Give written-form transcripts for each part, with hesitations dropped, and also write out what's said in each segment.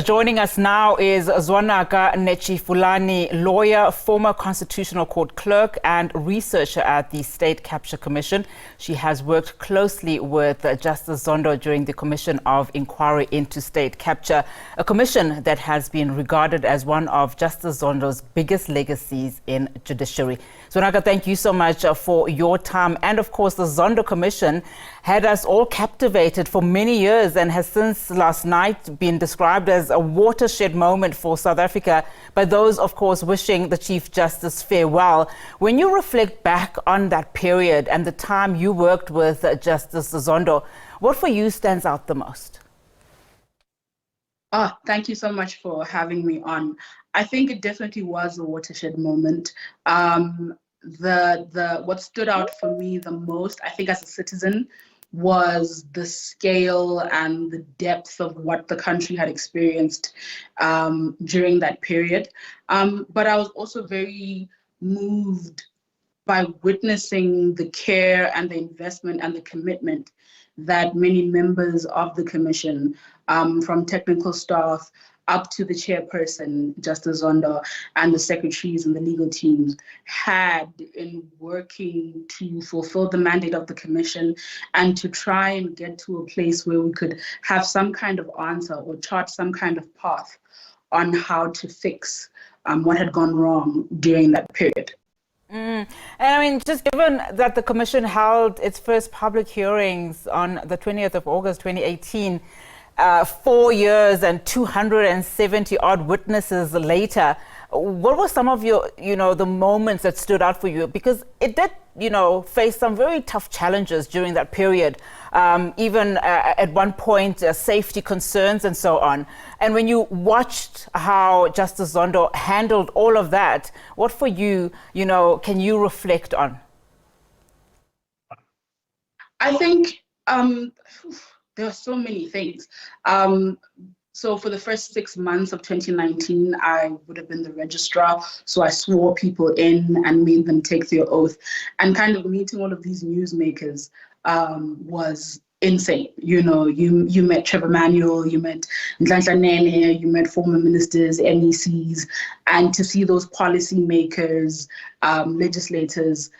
Joining us now is Zwonaka Netshifulani, lawyer, former Constitutional Court clerk and researcher at the State Capture Commission. She has worked closely with Justice Zondo during the Commission of Inquiry into State Capture, a commission that has been regarded as one of Justice Zondo's biggest legacies in judiciary. Zwonaka, thank you so much for your time. And of course, the Zondo Commission had us all captivated for many years and has since last night been described as a watershed moment for South Africa by those, of course, wishing the Chief Justice farewell. When you reflect back on that period and the time you worked with Justice Zondo, what for you stands out the most? Thank you so much for having me on. I think it definitely was a watershed moment. What stood out for me the most, I think as a citizen, was the scale and the depth of what the country had experienced during that period. But I was also very moved by witnessing the care and the investment and the commitment that many members of the commission, from technical staff up to the chairperson, Justice Zondo, and the secretaries and the legal teams had in working to fulfill the mandate of the commission and to try and get to a place where we could have some kind of answer or chart some kind of path on how to fix what had gone wrong during that period. And I mean, just given that the commission held its first public hearings on the 20th of August 2018, 4 years and 270 odd witnesses later, what were some of your, the moments that stood out for you? Because it did, face some very tough challenges during that period, even at one point, safety concerns and so on. And when you watched how Justice Zondo handled all of that, what for you, can you reflect on? I think there are so many things. So for the first 6 months of 2019, I would have been the registrar. So I swore people in and made them take their oath. And kind of meeting all of these newsmakers was insane. You met Trevor Manuel, you met Nhlanhla Nene, you met former ministers, MECs, and to see those policymakers, legislators,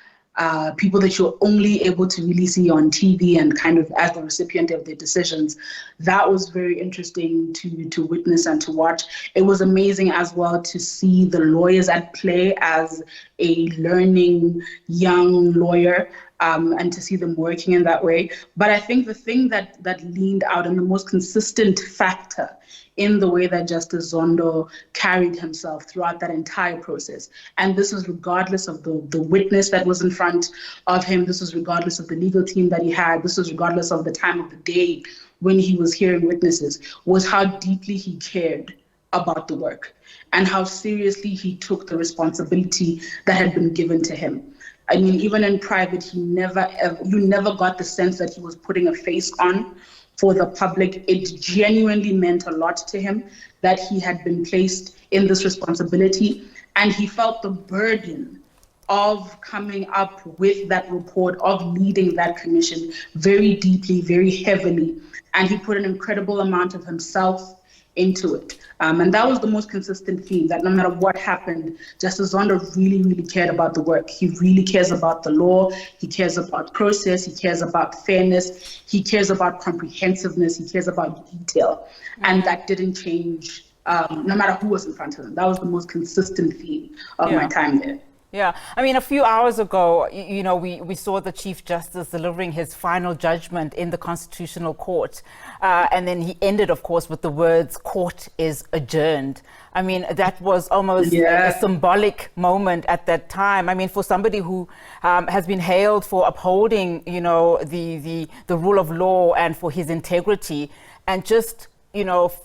people that you're only able to really see on TV and kind of as the recipient of their decisions. That was very interesting to witness and to watch. It was amazing as well to see the lawyers at play as a learning young lawyer, and to see them working in that way. But I think the thing that leaned out and the most consistent factor in the way that Justice Zondo carried himself throughout that entire process. And this is regardless of the witness that was in front of him. This is regardless of the legal team that he had. This is regardless of the time of the day when he was hearing witnesses, was how deeply he cared about the work and how seriously he took the responsibility that had been given to him. I mean, even in private, you never got the sense that he was putting a face on for the public. It genuinely meant a lot to him that he had been placed in this responsibility, and he felt the burden of coming up with that report, of leading that commission very deeply, very heavily, and he put an incredible amount of himself into it. And that was the most consistent theme, that no matter what happened, Justice Zondo really, really cared about the work. He really cares about the law. He cares about process. He cares about fairness. He cares about comprehensiveness. He cares about detail. And that didn't change no matter who was in front of him. That was the most consistent theme of my time there. Yeah, I mean, a few hours ago, we saw the Chief Justice delivering his final judgment in the Constitutional Court. And then he ended, of course, with the words, "Court is adjourned." I mean, that was almost a symbolic moment at that time. I mean, for somebody who has been hailed for upholding, the rule of law and for his integrity, and just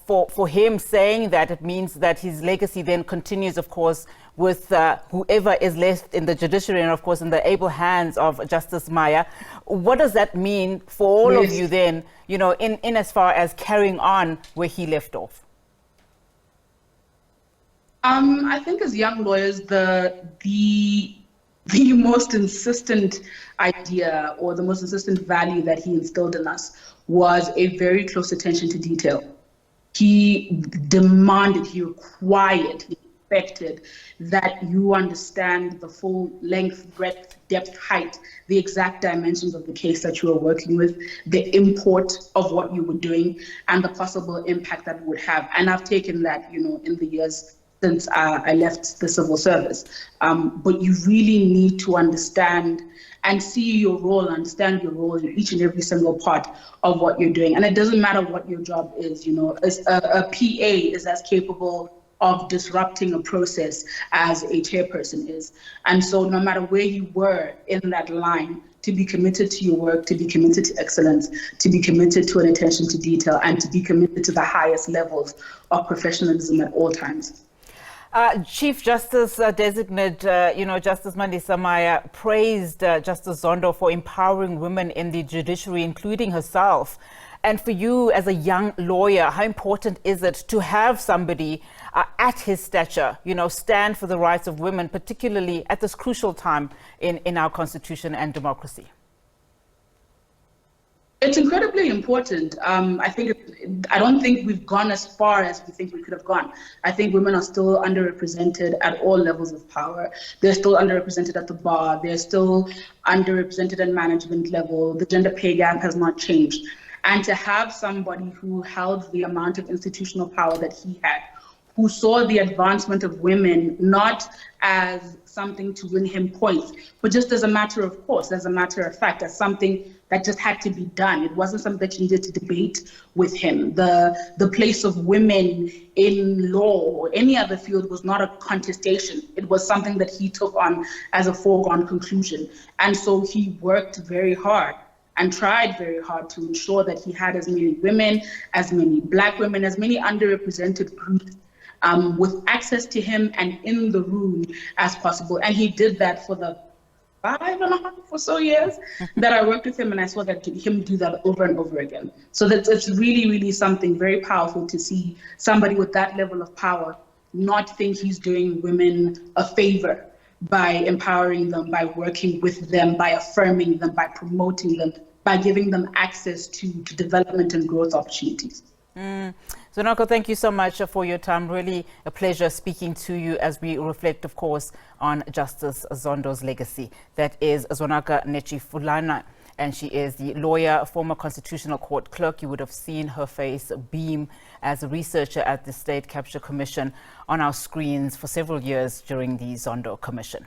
for him saying that, it means that his legacy then continues, of course, with whoever is left in the judiciary and, of course, in the able hands of Justice Maya. What does that mean for all of you then, in as far as carrying on where he left off? I think as young lawyers, the most insistent idea or the most insistent value that he instilled in us was a very close attention to detail. he demanded, he required, he expected that you understand the full length, breadth, depth, height, the exact dimensions of the case that you were working with, the import of what you were doing, and the possible impact that it would have. And I've taken that, in the years since I left the civil service. But you really need to understand and see your role, understand your role in each and every single part of what you're doing. And it doesn't matter what your job is, a PA is as capable of disrupting a process as a chairperson is. And so no matter where you were in that line, to be committed to your work, to be committed to excellence, to be committed to an attention to detail, and to be committed to the highest levels of professionalism at all times. Chief Justice designate, Justice Mandisa Maya praised Justice Zondo for empowering women in the judiciary, including herself. And for you as a young lawyer, how important is it to have somebody at his stature, stand for the rights of women, particularly at this crucial time in our constitution and democracy? It's incredibly important. I don't think we've gone as far as we think we could have gone. I think women are still underrepresented at all levels of power. They're still underrepresented at the bar. They're still underrepresented at management level. The gender pay gap has not changed. And to have somebody who held the amount of institutional power that he had, who saw the advancement of women not as something to win him points, but just as a matter of course, as a matter of fact, as something that just had to be done. It wasn't something that you needed to debate with him. The place of women in law or any other field was not a contestation. It was something that he took on as a foregone conclusion. And so he worked very hard and tried very hard to ensure that he had as many women, as many Black women, as many underrepresented groups with access to him and in the room as possible. And he did that for the 5.5 or so years that I worked with him, and I saw him do that over and over again. So it's really, really something very powerful to see somebody with that level of power not think he's doing women a favor by empowering them, by working with them, by affirming them, by promoting them, by giving them access to development and growth opportunities. Zwonaka, thank you so much for your time. Really a pleasure speaking to you as we reflect, of course, on Justice Zondo's legacy. That is Zwonaka Netshifulani, and she is the lawyer, former Constitutional Court clerk. You would have seen her face beam as a researcher at the State Capture Commission on our screens for several years during the Zondo Commission.